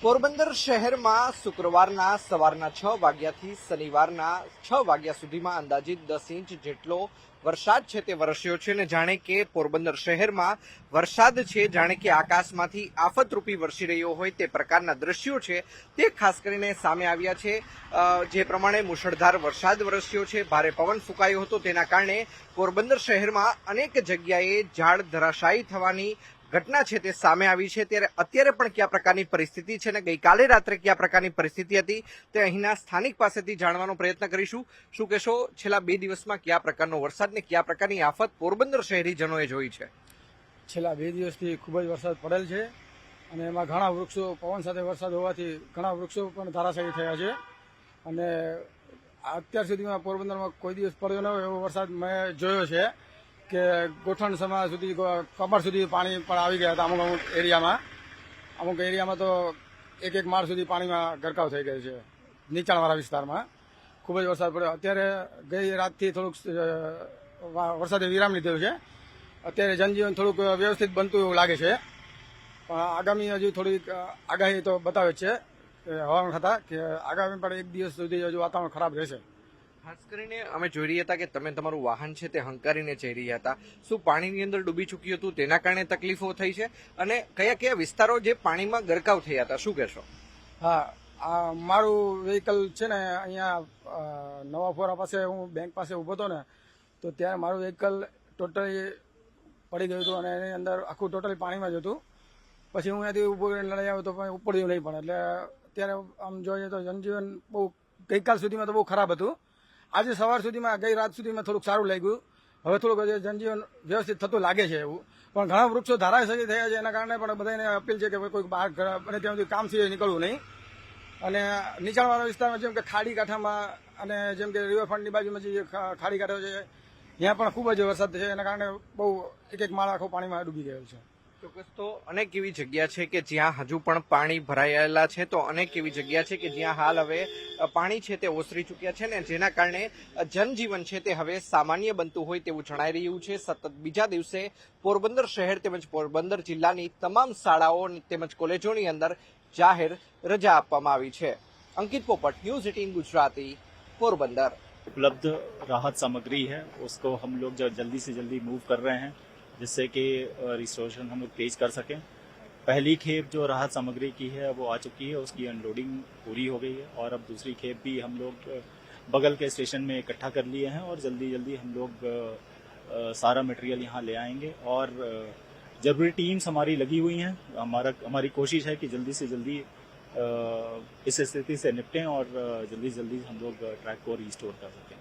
પોરબંદર શહેરમાં શુક્રવારના સવારના 6 વાગ્યાથી શનિવારના 6 વાગ્યા સુધીમાં અંદાજિત 10 ઇંચ જેટલો વરસાદ છે તે વરસ્યો છે અને જાણે કે પોરબંદર શહેરમાં વરસાદ છે જાણે કે આકાશમાંથી આફતરૂપી વરસી રહ્યો હોય તે પ્રકારના દ્રશ્યો છે તે ખાસ કરીને સામે આવ્યા છે। જે પ્રમાણે મુશળધાર વરસાદ વરસ્યો છે, ભારે પવન ફૂંકાયો હતો, તેના કારણે પોરબંદર શહેરમાં અનેક જગ્યાએ ઝાડ ધરાશાયી થવાની ઘટના છે તે સામે આવી છે। ત્યારે અત્યારે પણ કયા પ્રકારની પરિસ્થિતિ છે અને ગઈકાલે રાત્રે કયા પ્રકારની પરિસ્થિતિ હતી તે અહીંના સ્થાનિક પાસેથી જાણવાનો પ્રયત્ન કરીશું। શું કહેશો, છેલ્લા 2 દિવસમાં કયા પ્રકારનો વરસાદ ને કયા પ્રકારની આફત પોરબંદર શહેરીજનોએ જોઈ છે? છેલ્લા 2 દિવસથી ખૂબ જ વરસાદ પડેલ છે અને એમાં ઘણા વૃક્ષો, પવન સાથે વરસાદ હોવાથી ઘણા વૃક્ષો પણ ધરાશાયી થયા છે અને અત્યાર સુધીમાં પોરબંદરમાં કોઈ દિવસ પડ્યો ન હોય એવો વરસાદ મેં જોયો છે કે ગોઠણ સમા સુધી, કમર સુધી પાણી પણ આવી ગયા હતા। અમુક એરિયામાં તો એક માળ સુધી પાણીમાં ગરકાવ થઈ ગયો છે નીચાણવાળા વિસ્તારમાં। ખૂબ જ વરસાદ પડ્યો। અત્યારે ગઈ રાતથી થોડુંક વરસાદે વિરામ લીધેલું છે। અત્યારે જનજીવન થોડુંક વ્યવસ્થિત બનતું એવું લાગે છે, પણ આગામી હજુ થોડીક આગાહી તો બતાવે છે હવામાન ખાતા કે આગામી પણ 1 દિવસ સુધી હજુ વાતાવરણ ખરાબ રહેશે। ખાસ કરીને અમે જોઈ રહ્યા હતા કે તમે તમારું વાહન છે તે હંકારીને જઈ રહ્યા હતા। શું પાણીની અંદર ડૂબી ચૂક્યું હતું, તેના કારણે તકલીફો થઈ છે અને કયા કયા વિસ્તારો જે પાણીમાં ગરકાવ થયા હતા, શું કહેશો? હા, આ મારું વ્હીકલ છે ને, અહીંયા નવાફોરા પાસે હું બેંક પાસે ઊભો હતો ને, તો ત્યાં મારું વ્હીકલ ટોટલી પડી ગયું હતું અને એની અંદર આખું ટોટલી પાણીમાં જ હતું। પછી હું અહીંયાથી ઊભો કરીને લડાઈ આવ્યો તો પણ ઉપડ્યું નહીં પણ। એટલે અત્યારે આમ જોઈએ તો જનજીવન બહુ ગઈકાલ સુધીમાં તો બહુ ખરાબ હતું। આજે સવાર સુધીમાં, ગઈ રાત સુધીમાં થોડુંક સારું લાગ્યું। હવે થોડુંક જનજીવન વ્યવસ્થિત થતું લાગે છે એવું, પણ ઘણા વૃક્ષો ધરાશાયી થયા છે એના કારણે પણ બધાને અપીલ છે કે કોઈ બહાર બને ત્યાં સુધી કામ સિવાય નીકળવું નહીં। અને નીચાણવાળા વિસ્તારમાં જેમ કે ખાડી કાંઠામાં અને જેમ કે રિવરફ્રન્ટની બાજુમાં જે ખાડી કાંઠો છે ત્યાં પણ ખૂબ જ વરસાદ છે, એના કારણે બહુ એક માળ આખો પાણીમાં ડૂબી ગયેલ છે। ચોક્કસ, તો અનેક એવી જગ્યા છે કે જ્યાં હજુ પણ પાણી ભરાયેલા છે, તો અનેક એવી જગ્યા છે કે જ્યાં હાલ હવે પાણી છે તે ઓસરી ચૂક્યા છે ને જેના કારણે જનજીવન છે તે હવે સામાન્ય બનતું હોય તેવું જણાઈ રહ્યું છે। સતત બીજા દિવસે પોરબંદર શહેર તેમજ પોરબંદર જિલ્લાની તમામ શાળાઓ તેમજ કોલેજોની અંદર જાહેર રજા આપવામાં આવી છે। અંકિત પોપટ, ન્યૂઝ 18 ગુજરાતી, પોરબંદર। उपलब्ध राहत सामग्री है उसको हम लोग जल्दी से जल्दी मूव कर रहे हैं जिससे कि रिस्टोरेशन हम लोग तेज कर सकें। पहली खेप जो राहत सामग्री की है वो आ चुकी है, उसकी अनलोडिंग पूरी हो गई है और अब दूसरी खेप भी हम लोग बगल के स्टेशन में इकट्ठा कर लिए हैं और जल्दी जल्दी हम लोग सारा मटेरियल यहाँ ले आएंगे और जरूरी टीम्स हमारी लगी हुई हैं। हमारी कोशिश है कि जल्दी से जल्दी इस स्थिति से निपटें और जल्दी जल्दी हम लोग ट्रैक को रिस्टोर कर सकें।